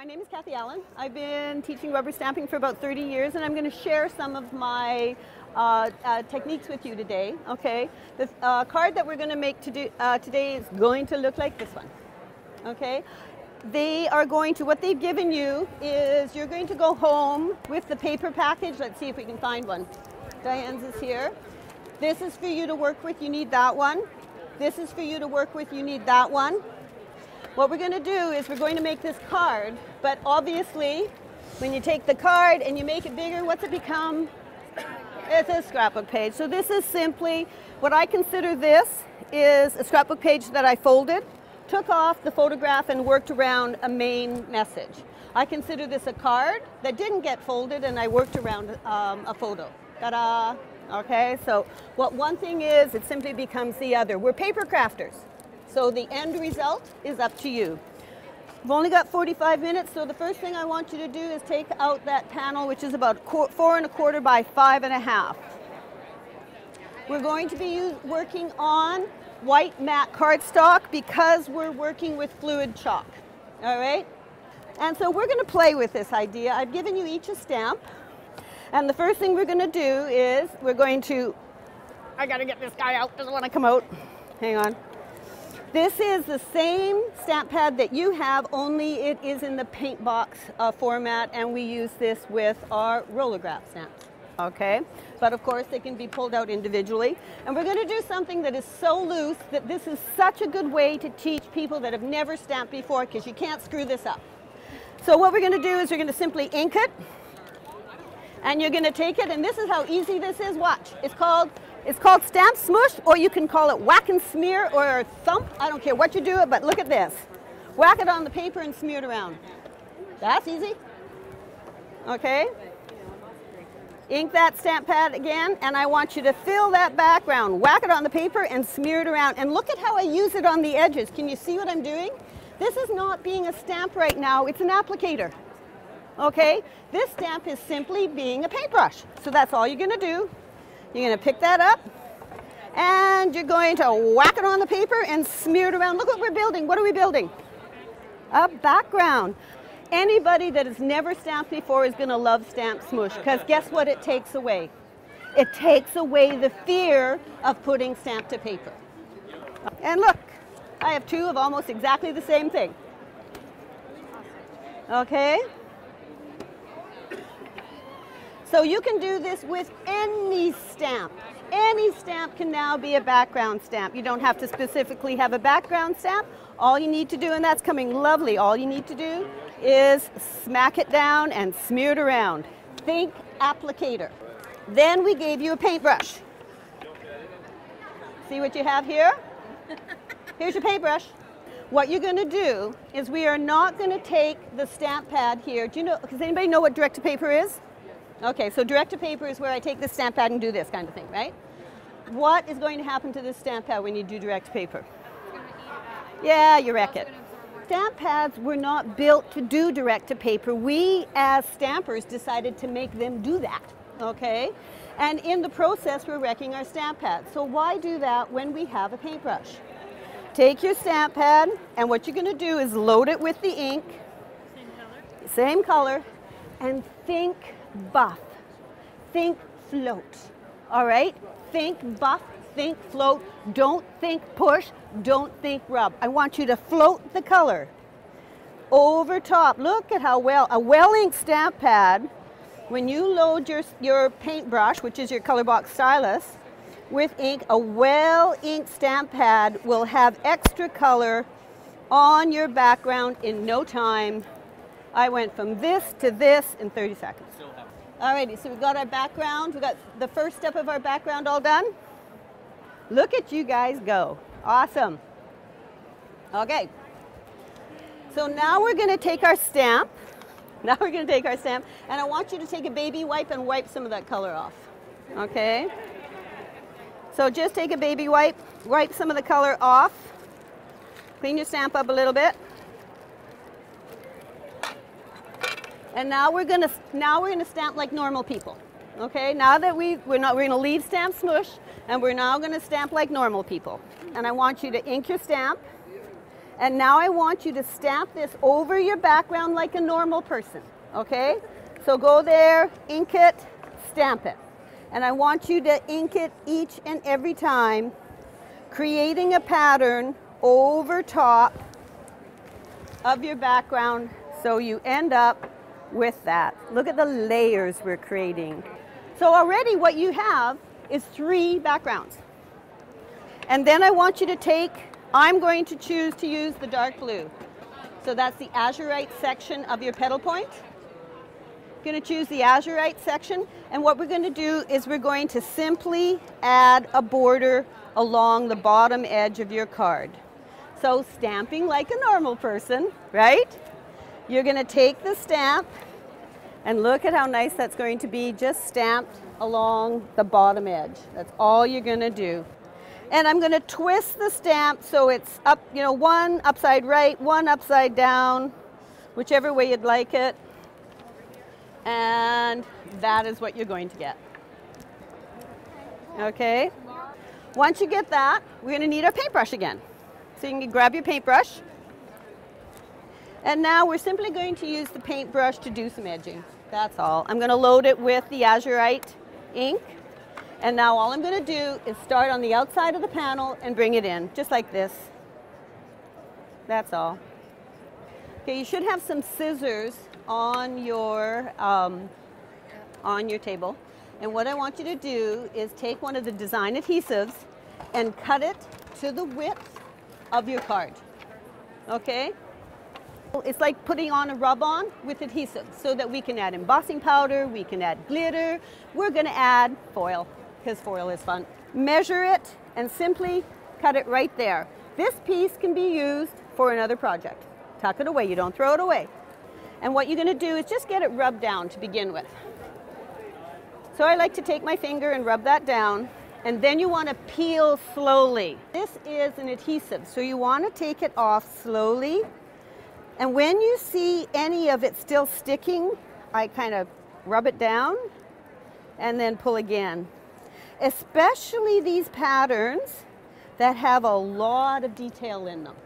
My name is Cathie Allan. I've been teaching rubber stamping for about 30 years, and I'm going to share some of my techniques with you today. Okay, the card that we're going to make today is going to look like this one. Okay, they are going to, what they've given you is you're going to go home with the paper package. Let's see if we can find one. Diane's is here. This is for you to work with. You need that one. This is for you to work with. You need that one. What we're going to do is we're going to make this card, but obviously when you take the card and you make it bigger, what's it become? It's a scrapbook page. So this is simply, what I consider this is a scrapbook page that I folded, took off the photograph and worked around a main message. I consider this a card that didn't get folded and I worked around a photo. Ta-da! Okay, so what one thing is, it simply becomes the other. We're paper crafters. So the end result is up to you. We've only got 45 minutes, so the first thing I want you to do is take out that panel, which is about 4 1/4 by 5 1/2. We're going to be working on white matte cardstock because we're working with fluid chalk. All right? And so we're going to play with this idea. I've given you each a stamp. And the first thing we're going to do is we're going to, I got to get this guy out, doesn't want to come out. Hang on. This is the same stamp pad that you have, only it is in the paint box format, and we use this with our rollograph stamps. Okay, but of course they can be pulled out individually. And we're going to do something that is so loose that this is such a good way to teach people that have never stamped before, because you can't screw this up. So what we're going to do is we're going to simply ink it, and you're going to take it, and this is how easy this is. Watch. It's called stamp smush, or you can call it whack and smear or thump. I don't care what you do it, but look at this. Whack it on the paper and smear it around. That's easy. Okay. Ink that stamp pad again, and I want you to fill that background. Whack it on the paper and smear it around. And look at how I use it on the edges. Can you see what I'm doing? This is not being a stamp right now. It's an applicator. Okay. This stamp is simply being a paintbrush. So that's all you're going to do. You're going to pick that up, and you're going to whack it on the paper and smear it around. Look what we're building. What are we building? A background. Anybody that has never stamped before is going to love Stamp Smush, because guess what it takes away? It takes away the fear of putting stamp to paper. And look, I have two of almost exactly the same thing. Okay? So you can do this with any stamp. Any stamp can now be a background stamp. You don't have to specifically have a background stamp. All you need to do, and that's coming lovely, all you need to do is smack it down and smear it around. Think applicator. Then we gave you a paintbrush. See what you have here? Here's your paintbrush. What you're going to do is we are not going to take the stamp pad here. Do you know, does anybody know what direct to paper is? Okay, so direct to paper is where I take this stamp pad and do this kind of thing, right? What is going to happen to this stamp pad when you do direct to paper? Yeah, you wreck it. Stamp pads were not built to do direct to paper. We, as stampers, decided to make them do that, okay? And in the process, we're wrecking our stamp pads. So why do that when we have a paintbrush? Take your stamp pad, and what you're going to do is load it with the ink. Same color. And think buff, think float, all right? Think buff, think float, don't think push, don't think rub. I want you to float the color over top. Look at how well, a well-inked stamp pad, when you load your paintbrush, which is your color box stylus, with ink, a well-inked stamp pad will have extra color on your background in no time. I went from this to this in 30 seconds. Alrighty, so we've got our background. We've got the first step of our background all done. Look at you guys go. Awesome. Okay. So now we're going to take our stamp. Now we're going to take our stamp, and I want you to take a baby wipe and wipe some of that color off. Okay? So just take a baby wipe, wipe some of the color off. Clean your stamp up a little bit. And now we're gonna stamp like normal people. Okay, now that we're gonna leave Stamp Smush, and we're now gonna stamp like normal people. And I want you to ink your stamp, And now I want you to stamp this over your background like a normal person, okay? So go there, ink it, stamp it. And I want you to ink it each and every time, creating a pattern over top of your background so you end up with that. Look at the layers we're creating. So already what you have is 3 backgrounds. And then I want you to take, I'm going to choose to use the dark blue. So that's the azurite section of your petal point. Going to choose the azurite section, and what we're going to do is we're going to simply add a border along the bottom edge of your card. So stamping like a normal person, right? You're going to take the stamp, and look at how nice that's going to be, just stamped along the bottom edge. That's all you're going to do. And I'm going to twist the stamp so it's up, you know, one upside right, one upside down, whichever way you'd like it. And that is what you're going to get. Okay? Once you get that, we're going to need our paintbrush again. So you can grab your paintbrush. And now we're simply going to use the paintbrush to do some edging. That's all. I'm going to load it with the azurite ink. And now all I'm going to do is start on the outside of the panel and bring it in, just like this. That's all. Okay, you should have some scissors on your table. And what I want you to do is take one of the design adhesives and cut it to the width of your card. Okay? It's like putting on a rub-on with adhesive so that we can add embossing powder, we can add glitter, we're going to add foil because foil is fun. Measure it and simply cut it right there. This piece can be used for another project. Tuck it away, you don't throw it away. And what you're going to do is just get it rubbed down to begin with. So I like to take my finger and rub that down, and then you want to peel slowly. This is an adhesive, so you want to take it off slowly. And when you see any of it still sticking, I kind of rub it down and then pull again. Especially these patterns that have a lot of detail in them.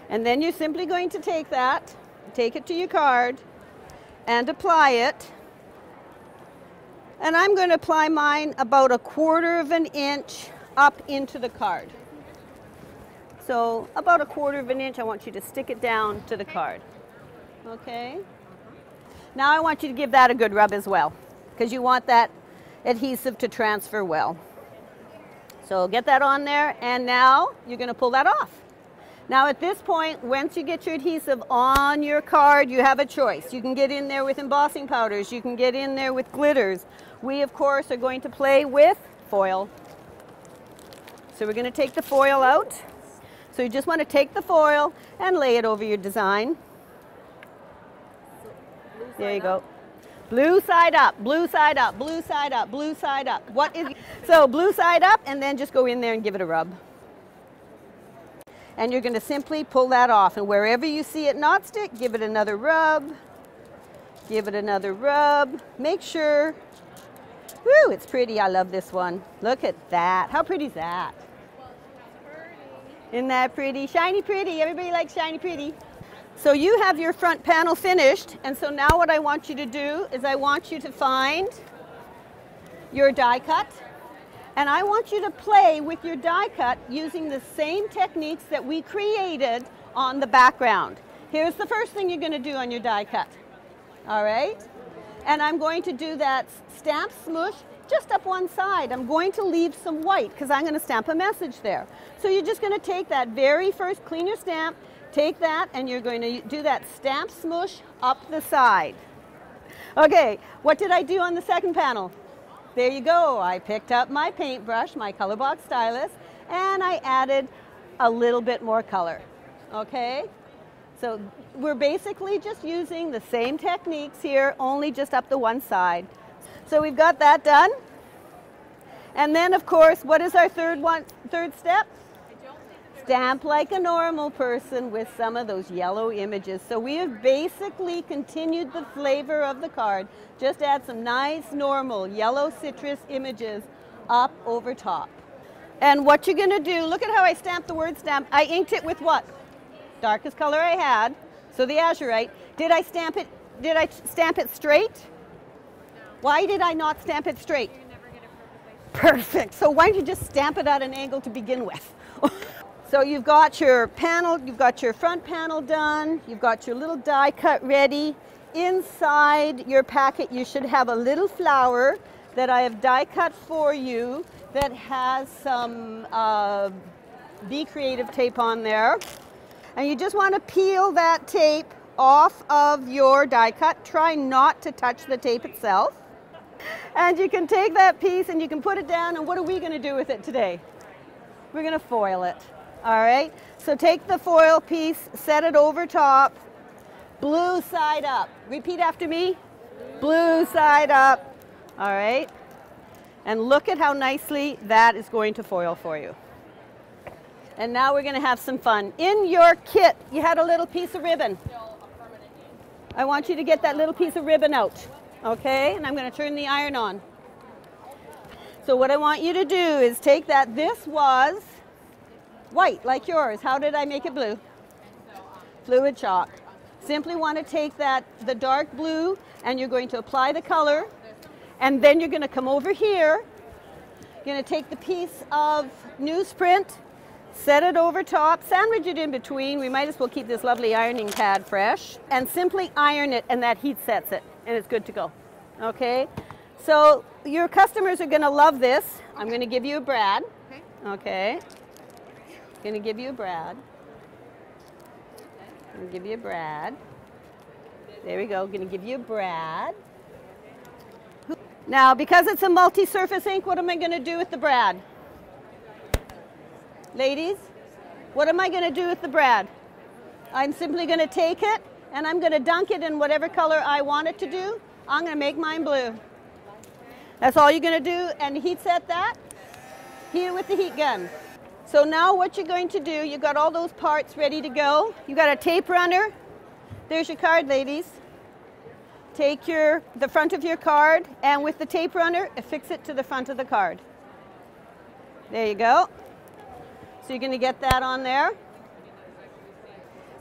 And then you're simply going to take that, take it to your card and apply it. And I'm going to apply mine about 1/4 of an inch up into the card. So about 1/4 of an inch, I want you to stick it down to the card. Okay? Now I want you to give that a good rub as well, because you want that adhesive to transfer well. So get that on there, and now you're going to pull that off. Now at this point, once you get your adhesive on your card, you have a choice. You can get in there with embossing powders, you can get in there with glitters. We of course are going to play with foil. So we're going to take the foil out. So you just want to take the foil and lay it over your design. There you go. Blue side up, blue side up, blue side up, blue side up. What is, so blue side up, and then just go in there and give it a rub. And you're going to simply pull that off, and wherever you see it not stick, give it another rub. Give it another rub. Make sure, woo, it's pretty. I love this one. Look at that. How pretty is that? Isn't that pretty? Shiny pretty. Everybody likes shiny pretty. So you have your front panel finished, and so now what I want you to do is I want you to find your die cut, and I want you to play with your die cut using the same techniques that we created on the background. Here's the first thing you're going to do on your die cut. All right? And I'm going to do that stamp smoosh just up one side. I'm going to leave some white because I'm going to stamp a message there. So you're just going to take that very first, clean your stamp, take that, and you're going to do that stamp smoosh up the side. Okay, what did I do on the second panel? There you go. I picked up my paintbrush, my color box stylus, and I added a little bit more color. Okay? So we're basically just using the same techniques here, only just up the one side. So we've got that done. And then, of course, what is our third step? Stamp like a normal person with some of those yellow images. So we have basically continued the flavor of the card. Just add some nice, normal yellow citrus images up over top. And what you're going to do, look at how I stamped the word stamp. I inked it with what? darkest color I had, so the azurite. Did I stamp it? Did I stamp it straight? No. Why did I not stamp it straight? You never get it perfectly. Perfect. So why don't you just stamp it at an angle to begin with? So you've got your panel, you've got your front panel done, you've got your little die cut ready. Inside your packet you should have a little flower that I have die cut for you that has some Be Creative tape on there. And you just want to peel that tape off of your die cut. Try not to touch the tape itself. And you can take that piece and you can put it down, and what are we going to do with it today? We're going to foil it. All right, so take the foil piece, set it over top, blue side up. Repeat after me. Blue side up. All right, and look at how nicely that is going to foil for you. And now we're going to have some fun. In your kit, you had a little piece of ribbon. I want you to get that little piece of ribbon out, okay? And I'm going to turn the iron on. So what I want you to do is take that. This was white, like yours. How did I make it blue? Fluid chalk. Simply want to take that, the dark blue, and you're going to apply the color. And then you're going to come over here. You're going to take the piece of newsprint, set it over top, sandwich it in between. We might as well keep this lovely ironing pad fresh. And simply iron it, and that heat sets it. And it's good to go. Okay? So your customers are going to love this. I'm going to give you a brad. Okay? Going to give you a brad. Going to give you a brad. There we go. Going to give you a brad. Now, because it's a multi-surface ink, what am I going to do with the brad? Ladies, what am I going to do with the brad? I'm simply going to take it and I'm going to dunk it in whatever color I want it to do. I'm going to make mine blue. That's all you're going to do, and heat set that. Heat it with the heat gun. So now what you're going to do, you've got all those parts ready to go. You've got a tape runner. There's your card, ladies. Take the front of your card, and with the tape runner, affix it to the front of the card. There you go. So you're going to get that on there.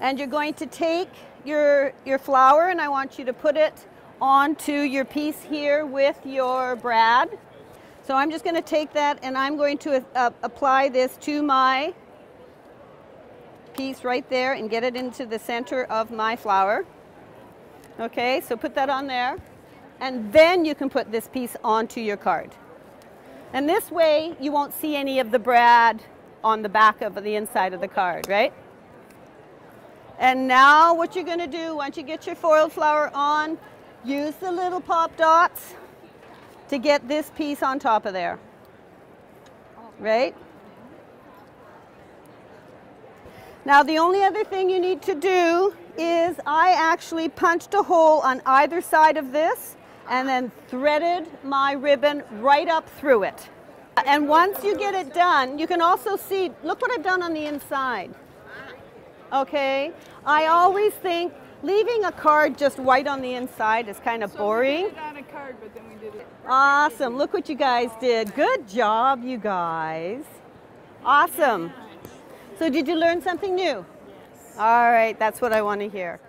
And you're going to take your flower, and I want you to put it onto your piece here with your brad. So I'm just going to take that and I'm going to apply this to my piece right there and get it into the center of my flower. Okay, so put that on there. And then you can put this piece onto your card. And this way you won't see any of the brad on the back of the inside of the card, right? And now what you're going to do, once you get your foiled flower on, use the little pop dots to get this piece on top of there, right? Now the only other thing you need to do is I actually punched a hole on either side of this and then threaded my ribbon right up through it. And once you get it done, you can also see, look what I've done on the inside. Okay, I always think leaving a card just white on the inside is kind of boring. We did it on a card, but then we did it. Awesome. Look what you guys did. Good job, you guys. Awesome. So did you learn something new? Yes. All right, that's what I want to hear.